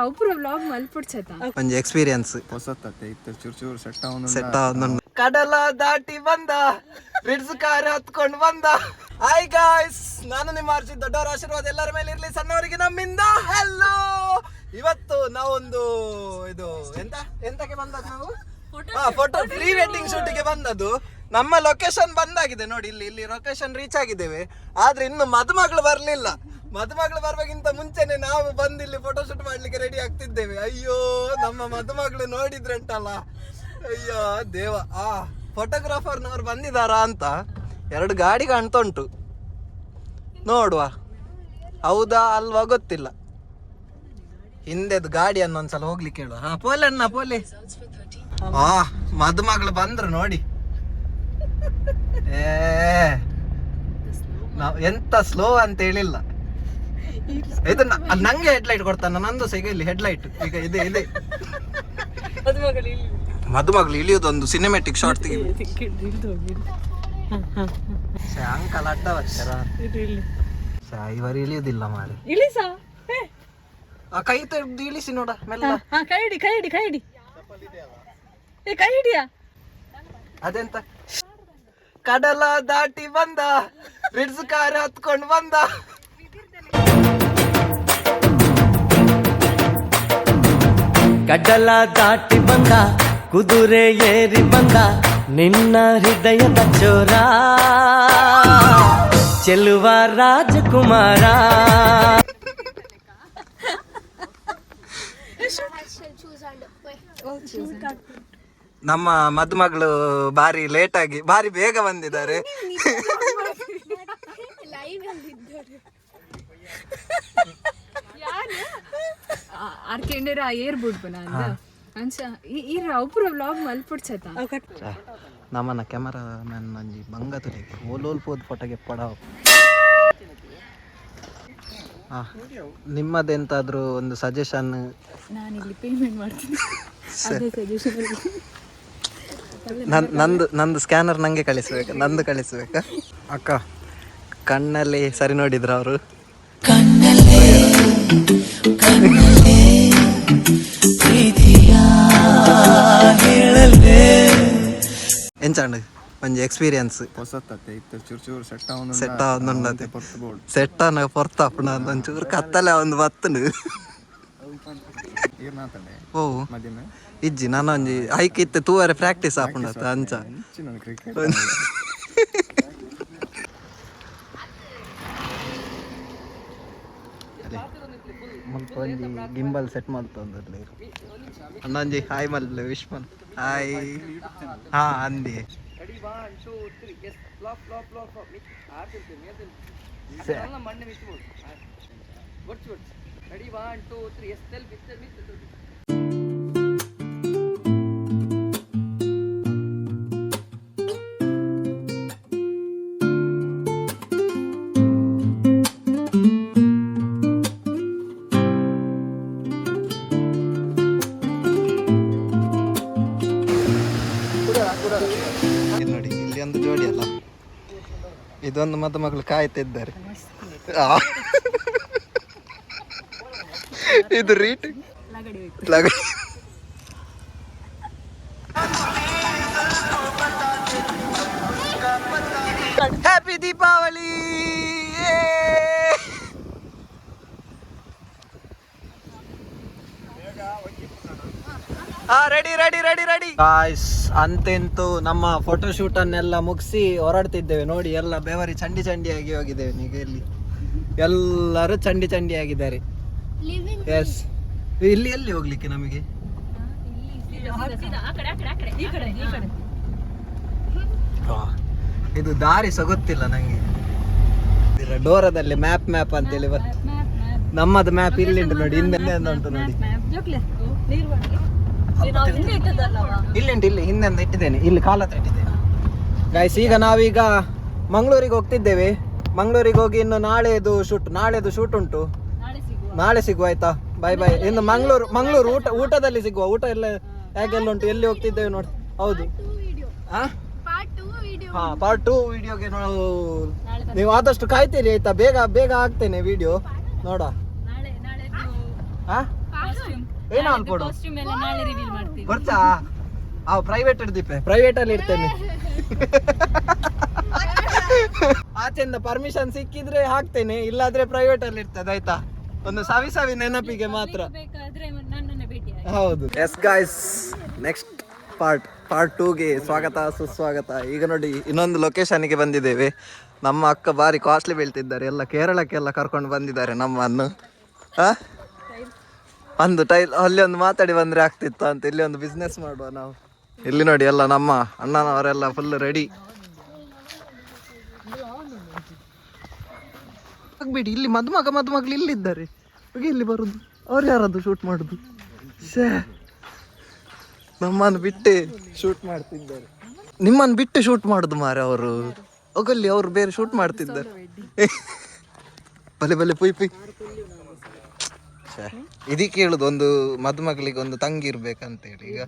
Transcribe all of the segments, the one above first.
ಒಬ್ಬರು ವ್ಲಾಗ್ ಮಲ್ಪಡ್ಸತ ಒಂದು ಎಕ್ಸ್ಪೀರಿಯನ್ಸ್ ಹೊಸತತ್ತೆ ಇತ್ತು ಚೂರು ಸೆಟ್ ಕಡಲ ದಾಟಿ ಬಂದ ಬಿಡ್ಸು ಕಾರ್ ಹತ್ಕೊಂಡು ಬಂದ. ಹಾಯ್ ಗಾಯ್ಸ್, ನಾನು ನಿಮ್ಮ ಅರ್ಜಿ. ದೊಡ್ಡವರ ಆಶೀರ್ವಾದ ಎಲ್ಲರ ಮೇಲೆ ಇರ್ಲಿ, ಸಣ್ಣವರಿಗೆ ನಮ್ಮಿಂದ ಹೆಲ್ಲೋ. ಇವತ್ತು ನಾವೊಂದು ಇದು ಎಂತಕ್ಕೆ ಬಂದದ್ದು ನಾವು? ಫೋಟೋ ಪ್ರೀ ವೆಡ್ಡಿಂಗ್ ಶೂಟಿಗೆ ಬಂದದ್ದು. ನಮ್ಮ ಲೊಕೇಶನ್ ಬಂದಾಗಿದೆ ನೋಡಿ, ಇಲ್ಲಿ ಲೊಕೇಶನ್ ರೀಚ್ ಆಗಿದ್ದೇವೆ. ಆದ್ರೆ ಇನ್ನು ಮದುಮಗಳು ಬರ್ಲಿಲ್ಲ. ಮದುಮಗಳು ಬರ್ಬೇಕಿಂತ ಮುಂಚೆನೆ ನಾವು ಬಂದಿಲ್ಲಿ ಫೋಟೋ ಶೂಟ್ ಮಾಡ್ಲಿಕ್ಕೆ ರೆಡಿ ಆಗ್ತಿದ್ದೇವೆ. ಅಯ್ಯೋ, ನಮ್ಮ ಮದುಮಗಳು ನೋಡಿದ್ರೆ ಉಂಟಲ್ಲ, ಅಯ್ಯೋ ದೇವ. ಫೋಟೋಗ್ರಾಫರ್ನವ್ರು ಬಂದಿದಾರಾ ಅಂತ 2 ಗಾಡಿ ಕಾಣ್ತಾ ಉಂಟು, ನೋಡುವ ಹೌದಾ ಅಲ್ವಾ ಗೊತ್ತಿಲ್ಲ. ಹಿಂದೆದು ಗಾಡಿಯನ್ನು ಒಂದ್ಸಲ ಹೋಗ್ಲಿಕ್ಕೆ ಹೇಳುವ. ಪೋಲಣ್ಣ ಪೋಲಿ. ಮದುಮಗಳು ಬಂದ್ರು ನೋಡಿ. ನಾವ್ ಎಂತ ಸ್ಲೋ ಅಂತ ಹೇಳಿಲ್ಲ. ಇದು ನಂಗೆ ಹೆಡ್ಲೈಟ್ ಕೊಡ್ತಾನ, ನಂದು ಸಹ ಇಲ್ಲಿ ಹೆಡ್ಲೈಟ್ ಈಗ ಇದೆ. ಮದುಮಗಳು ಇಳಿಯೋದೊಂದು ಸಿನಿಮ್ಯಾಟಿಕ್ ಶಾರ್ಟ್ ತೆಗಿ. ಅಂಕಲ್ ಅಡ್ಡ ಬರ್ತಾರ, ಇವರು ಇಳಿಯುದಿಲ್ಲ ಮಾರಿ. ಕೈ ತೆಗ್ದು ಇಳಿಸಿ ನೋಡ ಮೆಲ್ಲ. ಕೈ ಹಿಡಿಯ. ಅದೆಂತ ಕಡಲ ದಾಟಿ ಬಂದ ಬಿಡ್ಸು ಕಾರ್ ಹತ್ಕೊಂಡು ಬಂದ. ಕಡಲ ದಾಟಿ ಬಂದ, ಕುದುರೆ ಏರಿ ಬಂದ, ನಿನ್ನ ಹೃದಯದ ಚೋರ ಚೆಲುವ ರಾಜಕುಮಾರ. ನಮ್ಮ ಮದುಮಗಳು ಬಾರಿ ಲೇಟ್ ಆಗಿ ಬಾರಿ ಬೇಗ ಬಂದಿದ್ದಾರೆ. ಆರ್ಕೆಂಡರ ಏರ್ಬಿಡ್ ಬನ ಅಂಚ ಈರ ಒಬ್ಬರು ವ್ಲಾಗ್ ಮಲ್ಪಡ್ಸತ ನಮ್ಮನ ಕ್ಯಾಮರಾ ಮ್ಯಾನ್ ನಂಜಿ ಬಂಗ ತುಲಿಗೆ ಓಲೋಲ್ ಪೋದ್ ಫೋಟೋಗೆ ಪಡಾವ್. ನಿಮ್ಮದೆಂತಾದ್ರೂ ಒಂದು ಸಜೆಷನ್? ನಾನು ಇಲ್ಲಿ ಪೇಮೆಂಟ್ ಮಾಡ್ತೀನಿ, ಅದೇ ಸಜೆಷನ್. ನಂದು ಸ್ಕ್ಯಾನರ್ ನಂಗೆ ಕಳಿಸ್ಬೇಕಾ ಅಕ್ಕ? ಕಣ್ಣಲ್ಲಿ ಸರಿ ನೋಡಿದ್ರ ಅವರು? ಎಂಚಾಂಡ್ ಒಂಜಿ ಎಕ್ಸ್ಪೀರಿಯನ್ಸ್ ಹೊಸತತ್ತೆ ಇತ್ತು ಚೂರು ಸೆಟ್ ಆನ ಪೊರ್ತಾಪುಣ ಒಂಚೂರು ಕತ್ತಲೆ ಒಂದು ಬತ್ತನು. ಓ ಇಜ್ಜಿ ನಾನು ಒಂಜಿ ಹೈಕ್ ಇತ್ತೆ ತೂವರೆ ಪ್ರಾಕ್ಟೀಸ್ ಆಪುಂಡ ಅಂಚ. ಗಿಂಬಲ್ ಸೆಟ್ ಮಾಡ್ತಂದ್ರಲ್ಲಿ ಅಣ್ಣಂಜಿ ಹಾಯ್ ಮಲ್ಲ ವಿಶ್ ಮಲ್ ಹಾಯ್. ಅಂದಿ ನೋಡಿ, ಇಲ್ಲಿ ಒಂದು ಜೋಡಿ ಅಲ್ಲ, ಇದೊಂದು ಮದುಮಗಳು ಕಾಯ್ತಿದ್ದಾರೆ. ಇದು ರೀಟ್ ಹ್ಯಾಪಿ ದೀಪಾವಳಿ. Ready guys. ಅಂತೆಂತೂ ನಮ್ಮ ಫೋಟೋ ಶೂಟ್ ಅನ್ನೆಲ್ಲ ಮುಗಿಸಿ ಹೊರಡ್ತಿದ್ದೇವೆ. ನೋಡಿ, ಎಲ್ಲ ಬೆವರಿ ಚಂಡಿಯಾಗಿ ಹೋಗಿದ್ದೇವೆ. ಈಗ ಇಲ್ಲಿ ಎಲ್ಲರೂ ಚಂಡಿಯಾಗಿದ್ದಾರೆ. ಎಸ್, ಇಲ್ಲಿ ಎಲ್ಲಿ ಹೋಗ್ಲಿಕ್ಕೆ ನಮಗೆ? ಇದು ದಾರಿ ಸಹ ಗೊತ್ತಿಲ್ಲ ನಂಗೆ. ಡೋರದಲ್ಲಿ ಮ್ಯಾಪ್ ಅಂತೇಳಿ ನಮ್ಮದು ಮ್ಯಾಪ್ ಇಲ್ಲಿ ಉಂಟು ನೋಡಿ, ಹಿಂದೆ ಉಂಟು ನೋಡಿ. ಇಲ್ಲಿ ಹಿಂದೆ ಇಟ್ಟಿದ್ದೇನೆ, ಇಲ್ಲಿ ಕಾಲ ಇಟ್ಟಿದ್ದೇನೆ ಗೈಸ್. ಈಗ ನಾವೀಗ ಮಂಗಳೂರಿಗೆ ಹೋಗ್ತಿದ್ದೇವೆ. ಮಂಗಳೂರಿಗೆ ಹೋಗಿ ಇನ್ನು ನಾಳೆದು ಶೂಟ್ ಉಂಟು. ನಾಳೆ ಸಿಗುವ ಆಯ್ತಾ? ಬಾಯ್. ಇನ್ನು ಮಂಗಳೂರು ಊಟದಲ್ಲಿ ಸಿಗುವ. ಊಟ ಎಲ್ಲ ಹೇಗೆಲ್ಲ ಉಂಟು, ಎಲ್ಲಿ ಹೋಗ್ತಿದ್ದೇವೆ ನೋಡಿ. ಹೌದು, ಪಾರ್ಟ್ 2 ವಿಡಿಯೋಗೆ ನೀವು ಆದಷ್ಟು ಕಾಯ್ತೀರಿ ಆಯ್ತಾ? ಬೇಗ ಆಗ್ತೇನೆ ವಿಡಿಯೋ ನೋಡ. ಏನು ಅನ್ಕೊಡು ಕಾಸ್ಟ್ಯೂಮ್ ಎಲ್ಲ ನಾಳೆ ರಿವೀಲ್ ಮಾಡ್ತೀವಿ. ಬರ್ತಾ ಪ್ರೈವೇಟ್ ಹಿಡ್ದಿಪ್ಪೆ ಪ್ರೈವೇಟ್ ಅಲ್ಲಿ ಇರ್ತೇನೆ. ಆಚೆಯಿಂದ ಪರ್ಮಿಷನ್ ಸಿಕ್ಕಿದ್ರೆ ಹಾಕ್ತೇನೆ, ಇಲ್ಲಾದ್ರೆ ಪ್ರೈವೇಟ್ ಅಲ್ಲಿ ಇರ್ತದೆ ಆಯ್ತಾ. ಒಂದು ಸವಿ ನೆನಪಿಗೆ ಮಾತ್ರ. ಬೇಕಾದ್ರೆ ನನ್ನನ್ನ ಭೇಟಿ ಆಗಿ. ಹೌದು. ಎಸ್ ಗಾಯ್ಸ್, ನೆಕ್ಸ್ಟ್ ಪಾರ್ಟ್ 2ಗೆ ಸ್ವಾಗತ ಸುಸ್ವಾಗತ. ಈಗ ನೋಡಿ ಇನ್ನೊಂದು ಲೊಕೇಶನ್ಗೆ ಬಂದಿದ್ದೇವೆ. ನಮ್ಮ ಅಕ್ಕ ಬಾರಿ ಕಾಸ್ಟ್ಲಿ ಬೀಳ್ತಿದ್ದಾರೆ, ಎಲ್ಲ ಕೇರಳಕ್ಕೆಲ್ಲ ಕರ್ಕೊಂಡು ಬಂದಿದ್ದಾರೆ ನಮ್ಮನ್ನು. ಒಂದು ಅಲ್ಲಿ ಒಂದು ಮಾತಾಡಿ ಬಂದ್ರೆ ಆಗ್ತಿತ್ತು ಅಂತ, ಇಲ್ಲಿ ಒಂದು ಬಿಸ್ನೆಸ್ ಮಾಡುವ ನಾವು. ಇಲ್ಲಿ ನೋಡಿ ಎಲ್ಲ ನಮ್ಮ ಅಣ್ಣನವರೆಲ್ಲ ಫುಲ್ ರೆಡಿ. ಆಗ್ಬಿಡಿ, ಇಲ್ಲಿ ಮದುಮಗಳು ಇಲ್ಲಿದ್ದಾರೆ. ಇಲ್ಲಿ ಬರುದು ಅವ್ರು ಯಾರದು ಶೂಟ್ ಮಾಡುದು? ನಮ್ಮನ್ನು ಬಿಟ್ಟೆ ಶೂಟ್ ಮಾಡ್ತಿದ್ದಾರೆ. ನಿಮ್ಮನ್ನು ಬಿಟ್ಟು ಶೂಟ್ ಮಾಡುದು ಮಾರೆ ಅವರು. ಹೋಗಲ್ಲಿ ಅವ್ರು ಬೇರೆ ಶೂಟ್ ಮಾಡ್ತಿದ್ದಾರೆ. ಬಲೆ ಪುಯ್ ಇದಕ್ಕೆ ಹೇಳುದು, ಒಂದು ಮದುಮಗಳಿಗೆ ಒಂದು ತಂಗಿ ಇರ್ಬೇಕಂತೇಳಿ. ಈಗ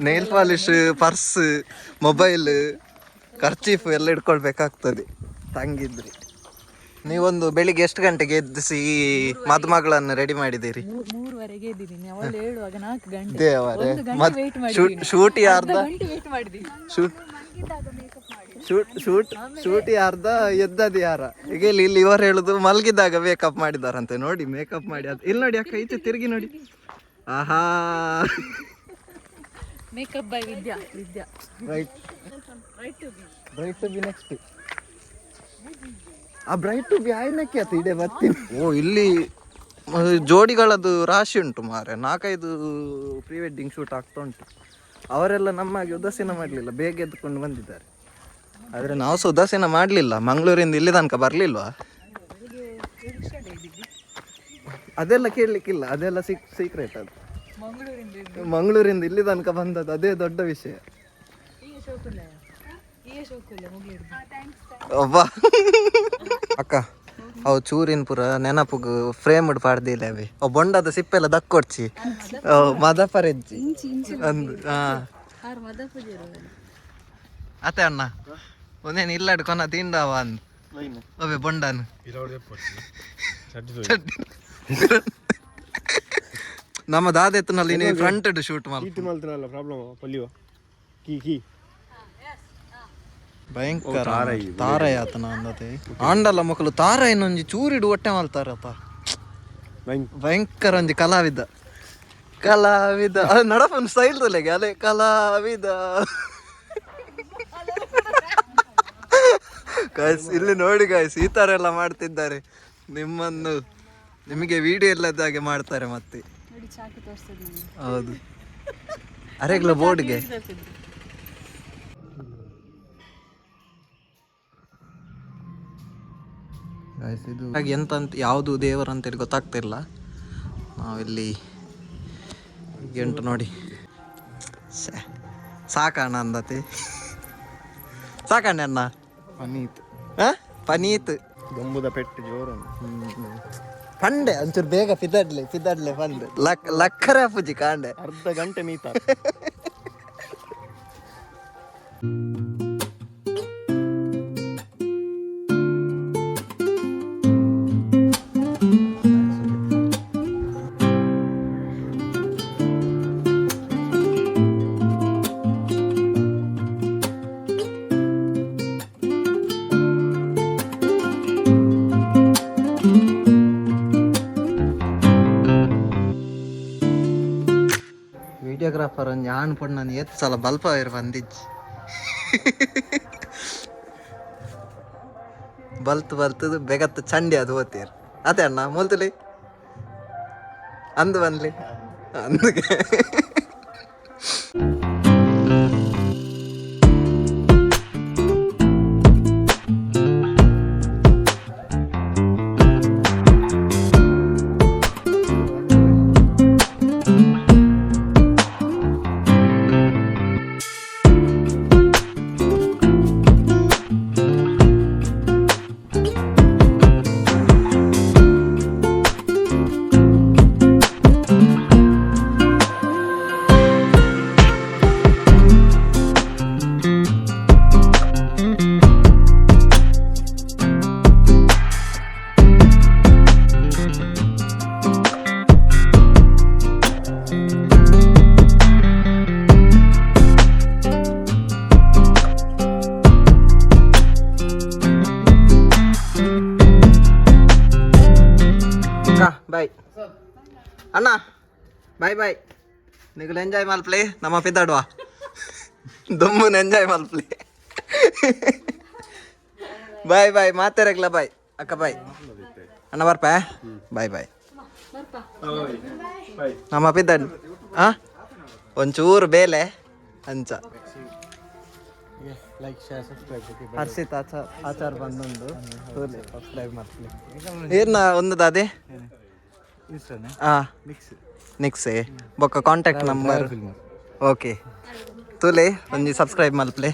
nail polish, purse, mobile, kerchief ಎಲ್ಲ ಇಟ್ಕೊಳ್ಬೇಕಾಗ್ತದೆ ತಂಗಿದ್ರಿ. ನೀವೊಂದು ಬೆಳಿಗ್ಗೆ ಎಷ್ಟು ಗಂಟೆಗೆ ಎದ್ದಿಸಿ ಮದುಮಗಳನ್ನು ರೆಡಿ ಮಾಡಿದ್ದೀರಿ? 3:30ಗೆ ಎದ್ದಿದ್ದೀನಿ. ಅವಳು ಹೇಳುವಾಗ 4 ಗಂಟೆ. ದೇವರೇ, ಶೂಟ್ ಯಾರ್ದ ಎದ್ದದ ಯಾರ? ಈಗ ಇಲ್ಲಿ ಇವರು ಹೇಳುದು ಮಲಗಿದಾಗ ಮೇಕಪ್ ಮಾಡಿದಾರಂತೆ. ನೋಡಿ ಮೇಕಪ್ ಮಾಡಿ ಅದು ಇಲ್ಲಿ ನೋಡಿ ಅಕ್ಕ, ಈಚೆ ತಿರುಗಿ ನೋಡಿ. ಆಹಾ, makeup by Vidya. Right to be next. ಆ ಬ್ರೈಟ್ ಟು ಬಿ ಆಯ್ನಕ್ಕೆ ಆತ ಇಡೆ ಬರ್ತೀನಿ. ಓ, ಇಲ್ಲಿ ಜೋಡಿಗಳದ್ದು ರಾಶಿ ಉಂಟು ಮಾರೆ. 4-5 ಪ್ರೀ ವೆಡ್ಡಿಂಗ್ ಶೂಟ್ ಆಗ್ತಾ ಉಂಟು. ಅವರೆಲ್ಲ ನಮ್ಮಾಗಿ ಉದಾಸೀನ ಮಾಡಲಿಲ್ಲ, ಬೇಗ ಎದ್ದುಕೊಂಡು ಬಂದಿದ್ದಾರೆ. ಆದರೆ ನಾವು ಸಹ ಉದಾಸೀನ ಮಾಡಲಿಲ್ಲ. ಮಂಗಳೂರಿಂದ ಇಲ್ಲಿ ತನಕ ಬರಲಿಲ್ವಾ? ಅದೆಲ್ಲ ಕೇಳಲಿಕ್ಕಿಲ್ಲ, ಅದೆಲ್ಲ ಸೀಕ್ರೆಟ್. ಅದು ಮಂಗಳೂರಿಂದ ಇಲ್ಲಿ ತನಕ ಬಂದದ್ದು ಅದೇ ದೊಡ್ಡ ವಿಷಯ. ಒಬ್ಬ ಅಕ್ಕ ಅವು ಚೂರಿನ ಪುರ ನೆನಪುಗು ಫ್ರೇಮ್ ಪಾಡ್ದಿಲ್ಲ ಅವೆ. ಅವು ಬೊಂಡದ ಸಿಪ್ಪೆಲ್ಲ ದಕ್ಕೊಡ್ಚಿ ಮದಪರೆಜ್ಜಿ ಅಂದು. ಅತ್ತೆ ಅಣ್ಣ ಒಂದೇನು ಇಲ್ಲಾಡು ಕೊನ ತಿಂಡವ ಅಂದ್ ಅವೇ ಬೊಂಡನು ನಮ್ಮ ದಾದೆತ್ತನಲ್ಲಿ ನೀವು ಫ್ರಂಟ್ ಶೂಟ್ ಭಯಂಕರ ತಾರಯ ಆತನ ಅಂದತೆ ಆಂಡಲ ಮಕ್ಕಳು ತಾರ ಇನ್ನೊಂಜಿ ಚೂರಿಡು ಹೊಟ್ಟೆ ಮಲ್ತಾರತ. ಭಯಂಕರ ಒಂಜಿ ಕಲಾವಿದ ಅದು ನಡಪನ್ ಸ್ಟೈಲ್ ತಲೆಗೆ ಅಲೆ ಕಲಾವಿದ. ಗಾಯ್ಸ್ ಇಲ್ಲಿ ನೋಡಿ ಗಾಯ್ಸ್, ಈ ತರ ಎಲ್ಲ ಮಾಡ್ತಿದ್ದಾರೆ. ನಿಮಗೆ ವಿಡಿಯೋ ಎಲ್ಲದಾಗೆ ಮಾಡ್ತಾರೆ. ಮತ್ತೆ ಹೌದು, ಅರೆಗ್ಲ ಬೋರ್ಡ್ಗೆ ಇದು ಎಂತ ಯಾವುದು ದೇವರಂತೇಳಿ ಗೊತ್ತಾಗ್ತಿಲ್ಲ. ನಾವಿಲ್ಲಿ ಎಂಟು ನೋಡಿ ಸಾಕಣ್ಣ ಅಂದತಿ. ಸಾಕಣ್ಣ ಅಣ್ಣ ಪನೀತ್ ಗಂಬುದ ಪೆಟ್ಟು ಜೋರು ಪಂಡೆ ಒಂಚೂರು ಬೇಗ ಪಿದಡ್ಲೆ ಬಂದು ಲಕ್ಕರ ಪೂಜಿ ಕಾಂಡೆ ಅರ್ಧ ಗಂಟೆ ನೀತ. ವಿಡಿಯೋಗ್ರಾಫರ್ ಒಂದು ಆಣ್ ಪುಡ್ ನಾನು ಎತ್ತು ಸಲ ಬಲ್ಪ ಇರು ಬಂದಿಜ್ಜಿ ಬಲ್ತದು ಬೆಗತ್ತು ಚಂಡಿ ಅದು ಓದ್ತೀರ್. ಅದೇ ಅಣ್ಣ ಮೂಲ್ತಲಿ ಅಂದು ಬನ್ಲಿ ಅಂದುಗೆ ಅಣ್ಣ ಬಾಯ್ ಬಾಯ್ ನೀವು ಎಂಜಾಯ್ ಮಲ್ಪ್ಲಿ ನಮ್ಮ ಪಿದ್ದಾಡುವ ದಮ್ಮನ ಎಂಜಾಯ್ ಮಲ್ಪ್ಲಿ ಬಾಯ್ ಬಾಯ್ ಮಾತಾರಗ್ಲ ಬಾಯ್ ಅಕ್ಕ ಬಾಯ್ ಅಣ್ಣ ಬರ್ಪ ಬಾಯ್ ಬಾಯ್ ನಮ್ಮ ಪಿದ್ದಾಡು ಒಂಚೂರು ಬೇಲೆ ಅಂಚ ಹರ್ಷಿತ್ ಆಚಾರ ಬಂದೊಂದು ಸಬ್ಸ್ಕ್ರೈಬ್ ಮಾಡ್ತೀನಿ ಏನ ಒಂದದ ಅದೇ ನಿಕ್ಸೆ ಬೊಕ್ಕ ಕಾಂಟ್ಯಾಕ್ಟ್ ನಂಬರ್ ಓಕೆ ತುಲೆ ಒಂಜಿ ಸಬ್ಸ್ಕ್ರೈಬ್ ಮಲ್ಪ್ಲೆ